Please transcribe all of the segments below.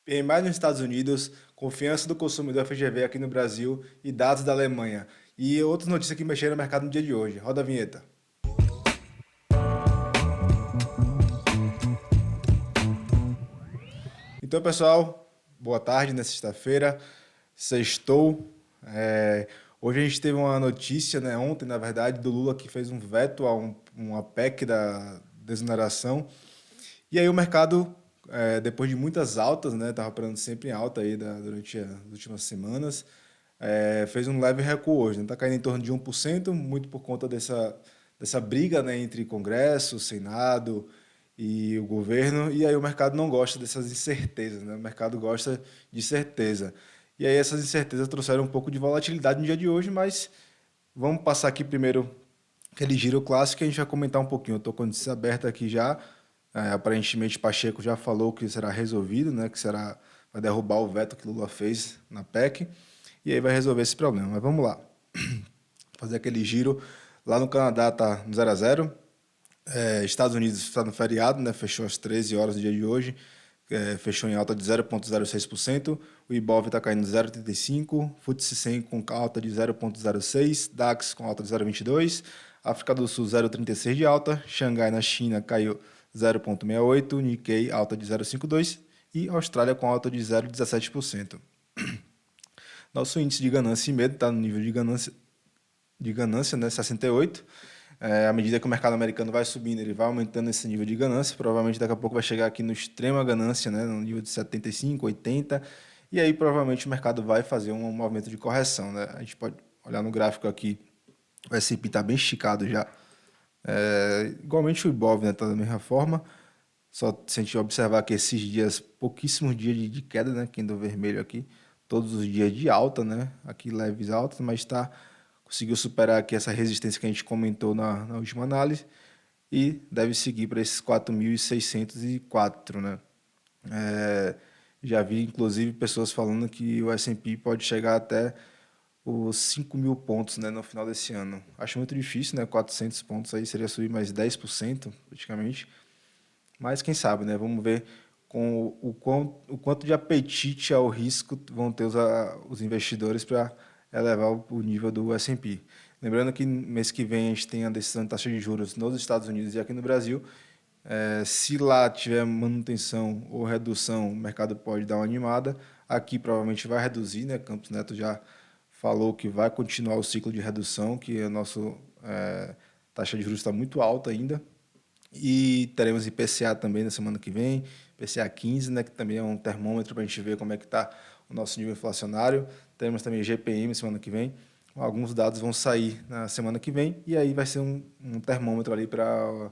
PMI nos Estados Unidos, confiança do consumidor FGV aqui no Brasil e dados da Alemanha. E outras notícias que mexeram no mercado no dia de hoje. Roda a vinheta. Então, pessoal, boa tarde nessa sexta-feira. Sextou. Hoje a gente teve uma notícia, né, ontem, na verdade, do Lula que fez um veto a uma PEC da desoneração. E aí o mercado, depois de muitas altas, né, estava operando sempre em alta aí durante as últimas semanas, fez um leve recuo hoje, né? Está caindo em torno de 1%, muito por conta dessa briga, né, entre Congresso, Senado e o governo. E aí o mercado não gosta dessas incertezas, né? O mercado gosta de certeza. E aí essas incertezas trouxeram um pouco de volatilidade no dia de hoje, mas vamos passar aqui primeiro aquele giro clássico que a gente vai comentar um pouquinho. Eu estou com a notícia aberta aqui já. Aparentemente, Pacheco já falou que será resolvido, né? Vai derrubar o veto que Lula fez na PEC e aí vai resolver esse problema. Mas vamos lá, fazer aquele giro. Lá no Canadá está no 0 a 0. Estados Unidos está no feriado, né? Fechou às 13 horas do dia de hoje. Fechou em alta de 0,06%. O Ibov está caindo 0,35%. FTSE 100 com alta de 0,06%. DAX com alta de 0,22%. África do Sul 0,36% de alta. Xangai na China caiu 0,68%. Nikkei alta de 0,52%. E Austrália com alta de 0,17%. Nosso índice de ganância e medo está no nível de ganância, né, 68. À medida que o mercado americano vai subindo, ele vai aumentando esse nível de ganância. Provavelmente daqui a pouco vai chegar aqui no extrema ganância, né, no nível de 75, 80. E aí provavelmente o mercado vai fazer um movimento de correção, né? A gente pode olhar no gráfico aqui, o S&P está bem esticado já. Igualmente o Ibov, né, está da mesma forma. Só se a gente observar que esses dias, pouquíssimos dias de queda, né, que do vermelho aqui, todos os dias de alta, né, aqui leves altas, mas conseguiu superar aqui essa resistência que a gente comentou na última análise e deve seguir para esses 4.604, né. É, Já vi, inclusive, pessoas falando que o S&P pode chegar até os 5.000 pontos, né, no final desse ano. Acho muito difícil, né, 400 pontos aí seria subir mais 10% praticamente. Mas quem sabe, né? Vamos ver com o quanto de apetite ao risco vão ter os investidores para elevar o nível do S&P. Lembrando que mês que vem a gente tem a decisão de taxa de juros nos Estados Unidos e aqui no Brasil. Se lá tiver manutenção ou redução, o mercado pode dar uma animada. Aqui provavelmente vai reduzir, né? Campos Neto já falou que vai continuar o ciclo de redução, que a nossa taxa de juros está muito alta ainda. E teremos IPCA também na semana que vem, IPCA 15, né, que também é um termômetro para a gente ver como é que está o nosso nível inflacionário. Teremos também GPM semana que vem. Alguns dados vão sair na semana que vem e aí vai ser um termômetro ali para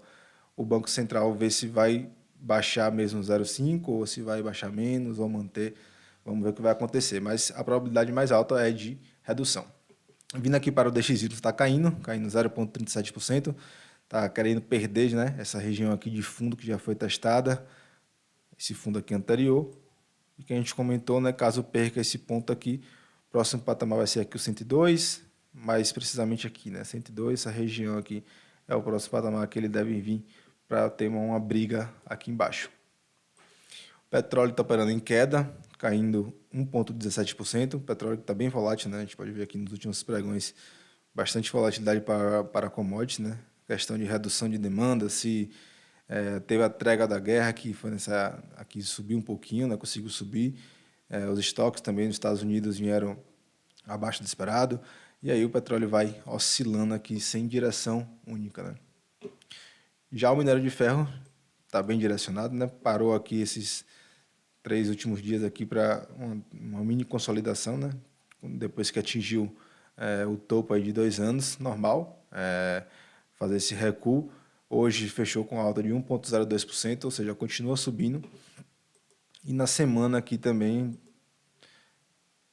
o Banco Central ver se vai baixar mesmo 0,5 ou se vai baixar menos ou manter. Vamos ver o que vai acontecer, mas a probabilidade mais alta é de redução. Vindo aqui para o DXY, está caindo 0,37%. Está querendo perder, né, essa região aqui de fundo que já foi testada, esse fundo aqui anterior. E que a gente comentou, né, caso perca esse ponto aqui, o próximo patamar vai ser aqui o 102, mais precisamente aqui, né, 102, essa região aqui é o próximo patamar que ele deve vir para ter uma briga aqui embaixo. O petróleo está operando em queda, caindo 1,17%. O petróleo está bem volátil, né? A gente pode ver aqui nos últimos pregões bastante volatilidade para commodities, né? Questão de redução de demanda, se teve a trégua da guerra que foi aqui subiu um pouquinho, né? Conseguiu subir. Os estoques também nos Estados Unidos vieram abaixo do esperado. E aí o petróleo vai oscilando aqui sem direção única, né? Já o minério de ferro está bem direcionado, né? Parou aqui esses 3 últimos dias aqui para uma mini consolidação, né? Depois que atingiu o topo aí de 2 anos, normal, fazer esse recuo. Hoje fechou com alta de 1,02%, ou seja, continua subindo. E na semana aqui também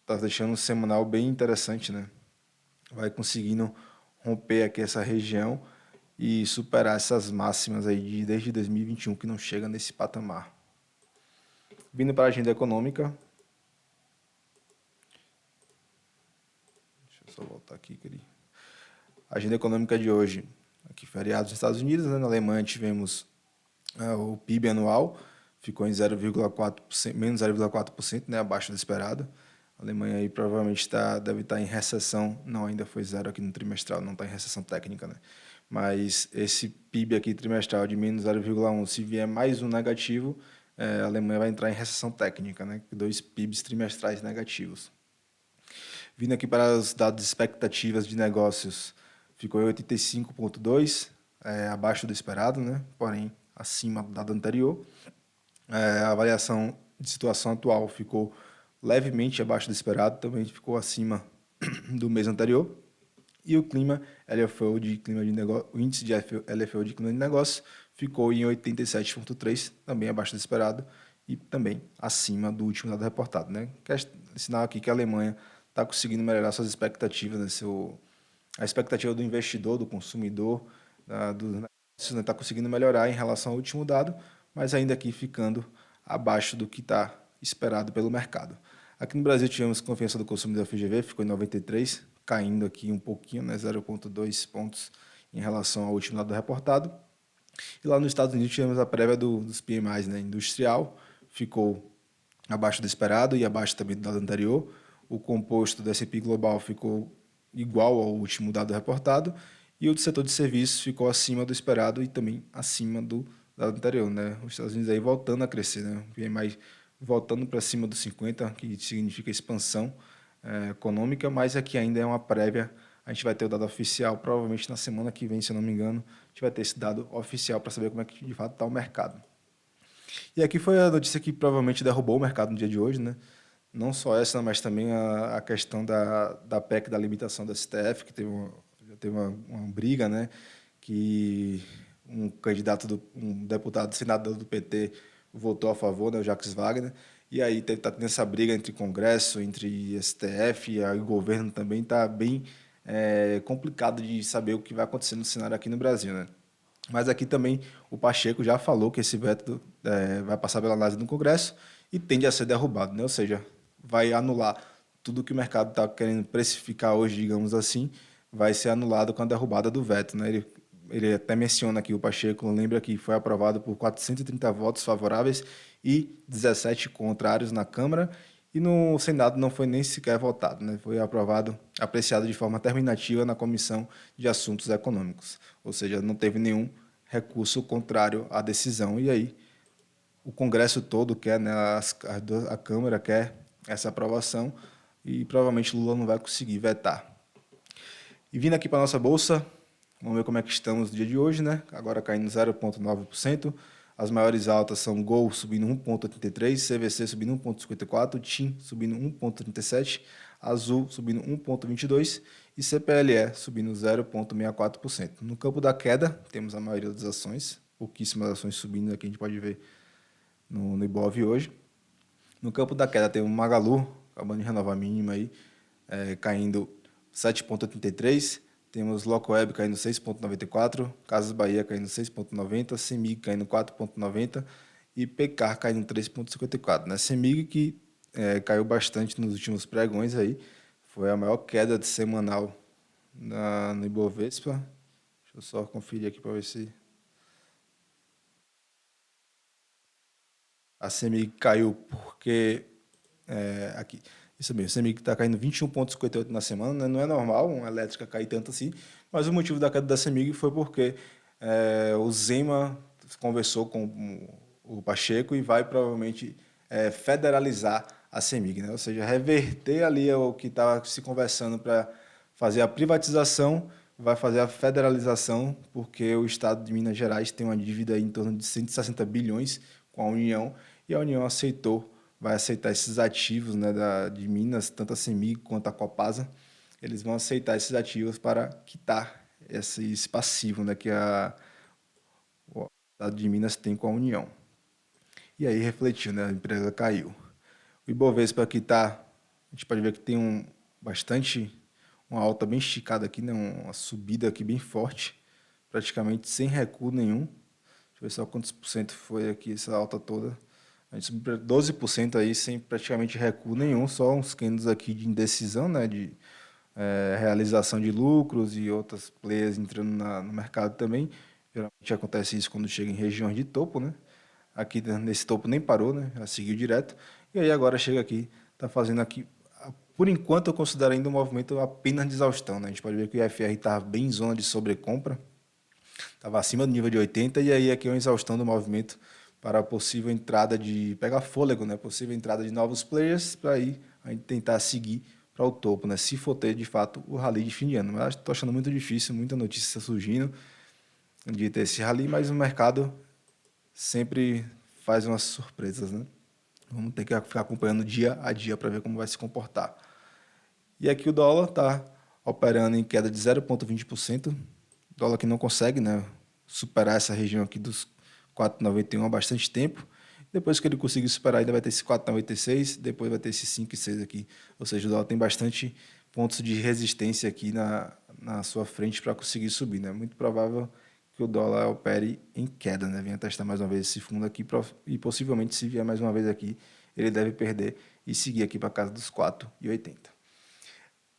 está deixando um semanal bem interessante, né? Vai conseguindo romper aqui essa região e superar essas máximas aí desde 2021 que não chega nesse patamar. Vindo para a agenda econômica, deixa eu só voltar aqui, querido. A agenda econômica de hoje, aqui feriados nos Estados Unidos, né? Na Alemanha tivemos o PIB anual, ficou em 0,4%, menos 0,4%, né, abaixo do esperado. A Alemanha aí provavelmente deve estar em recessão, não, ainda foi zero aqui no trimestral, não está em recessão técnica, né? Mas esse PIB aqui trimestral de menos 0,1, se vier mais um negativo, a Alemanha vai entrar em recessão técnica, né? Dois PIBs trimestrais negativos. Vindo aqui para os dados de expectativas de negócios, ficou em 85,2, abaixo do esperado, né? Porém acima do dado anterior. A avaliação de situação atual ficou levemente abaixo do esperado, também ficou acima do mês anterior. E o clima LFO de clima de negócio, o índice de LFO de clima de negócio ficou em 87,3, também abaixo do esperado e também acima do último dado reportado, né? Quer sinal aqui que a Alemanha está conseguindo melhorar suas expectativas, né? A expectativa do investidor, do consumidor, dos negócios, né? Está conseguindo melhorar em relação ao último dado, mas ainda aqui ficando abaixo do que está esperado pelo mercado. Aqui no Brasil tivemos confiança do consumidor FGV, ficou em 93, caindo aqui um pouquinho, né, 0,2 pontos em relação ao último dado reportado. E lá nos Estados Unidos tivemos a prévia dos PMIs, né, industrial, ficou abaixo do esperado e abaixo também do dado anterior. O composto do S&P Global ficou igual ao último dado reportado e o do setor de serviços ficou acima do esperado e também acima do dado anterior, né? Os Estados Unidos aí voltando a crescer, né? O PMI voltando para cima dos 50, que significa expansão econômica, mas aqui ainda é uma prévia. A gente vai ter o dado oficial, provavelmente na semana que vem, se eu não me engano, a gente vai ter esse dado oficial para saber como é que de fato está o mercado. E aqui foi a notícia que provavelmente derrubou o mercado no dia de hoje, né? Não só essa, mas também a questão da PEC da limitação do STF, que já teve uma briga, né? Que um deputado senador do PT votou a favor, né, o Jacques Wagner, e aí está tendo essa briga entre Congresso, entre STF e o governo também, está bem complicado de saber o que vai acontecer no cenário aqui no Brasil, né? Mas aqui também o Pacheco já falou que esse veto vai passar pela análise do Congresso e tende a ser derrubado, né? Ou seja, vai anular tudo que o mercado está querendo precificar hoje, digamos assim, vai ser anulado com a derrubada do veto, né? Ele até menciona aqui, o Pacheco lembra que foi aprovado por 430 votos favoráveis e 17 contrários na Câmara, e no Senado não foi nem sequer votado, né? Foi aprovado, apreciado de forma terminativa na Comissão de Assuntos Econômicos, ou seja, não teve nenhum recurso contrário à decisão, e aí o Congresso todo quer, né, a Câmara quer essa aprovação, e provavelmente Lula não vai conseguir vetar. E vindo aqui para a nossa bolsa, vamos ver como é que estamos no dia de hoje, né? Agora caindo 0,9%. As maiores altas são Gol subindo 1,83%, CVC subindo 1,54%, TIM subindo 1,37%, Azul subindo 1,22% e CPLE subindo 0,64%. No campo da queda, temos a maioria das ações, pouquíssimas ações subindo aqui, a gente pode ver no Ibov hoje. No campo da queda tem o Magalu, acabando de renovar a mínima aí, caindo 7,83%. Temos Locoweb caindo 6,94%, Casas Bahia caindo 6,90%, Semig caindo 4,90% e Pecar caindo 3,54%. Né? Semig que caiu bastante nos últimos pregões aí, foi a maior queda de semanal no Ibovespa. Deixa eu só conferir aqui para ver se a Semig caiu porque aqui. Isso mesmo, o CEMIG está caindo 21,58 na semana, né? Não é normal uma elétrica cair tanto assim, mas o motivo da queda da CEMIG foi porque o Zema conversou com o Pacheco e vai provavelmente federalizar a CEMIG, né? Ou seja, reverter ali o que estava se conversando para fazer a privatização, vai fazer a federalização, porque o Estado de Minas Gerais tem uma dívida em torno de 160 bilhões com a União, e a União vai aceitar esses ativos, né, de Minas, tanto a CEMIG quanto a Copasa, eles vão aceitar esses ativos para quitar esse passivo, né, que o Estado de Minas tem com a União. E aí refletiu, né, a empresa caiu. O Ibovespa aqui tá, a gente pode ver que tem uma alta bem esticada aqui, né, uma subida aqui bem forte, praticamente sem recuo nenhum. Deixa eu ver só quantos por cento foi aqui essa alta toda. A gente subiu para 12% aí sem praticamente recuo nenhum, só uns candles aqui de indecisão, né, de realização de lucros e outras players entrando no mercado também. Geralmente acontece isso quando chega em regiões de topo, né? aqui nesse topo nem parou, né? Já seguiu direto. E aí agora chega aqui, está fazendo aqui. Por enquanto eu considero ainda um movimento apenas de exaustão, né? A gente pode ver que o IFR estava bem em zona de sobrecompra, estava acima do nível de 80 e aí aqui é uma exaustão do movimento para a possível entrada de pegar fôlego, né? Possível entrada de novos players para aí a gente tentar seguir para o topo, né? Se for ter de fato o rally de fim de ano. Mas estou achando muito difícil, muita notícia surgindo de ter esse rally, mas o mercado sempre faz umas surpresas, né? Vamos ter que ficar acompanhando dia a dia para ver como vai se comportar. E aqui o dólar está operando em queda de 0,20%. Dólar que não consegue, né, superar essa região aqui dos 4,91 há bastante tempo. Depois que ele conseguir superar, ainda vai ter esse 4,96, depois vai ter esse 5,6 aqui. Ou seja, o dólar tem bastante pontos de resistência aqui na sua frente para conseguir subir. Né? Muito provável que o dólar opere em queda. Né? Venha testar mais uma vez esse fundo aqui e possivelmente, se vier mais uma vez aqui, ele deve perder e seguir aqui para casa dos 4,80.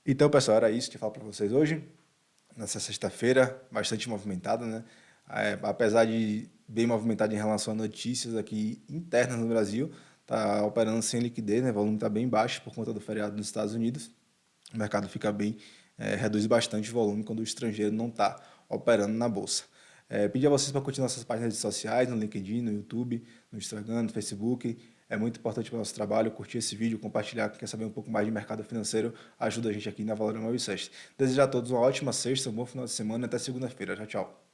Então, pessoal, era isso que eu falo para vocês hoje nessa sexta-feira, bastante movimentada, né? Apesar de bem movimentado em relação a notícias aqui internas no Brasil, está operando sem liquidez, né? O volume está bem baixo por conta do feriado nos Estados Unidos. O mercado fica bem, reduz bastante o volume quando o estrangeiro não está operando na bolsa. Pedir a vocês para continuar nossas páginas redes sociais, no LinkedIn, no YouTube, no Instagram, no Facebook. É muito importante para o nosso trabalho. Curtir esse vídeo, compartilhar. Quem quer saber um pouco mais de mercado financeiro, ajuda a gente aqui na Valorem Research. Desejo a todos uma ótima sexta, um bom final de semana e até segunda-feira. Tchau, tchau.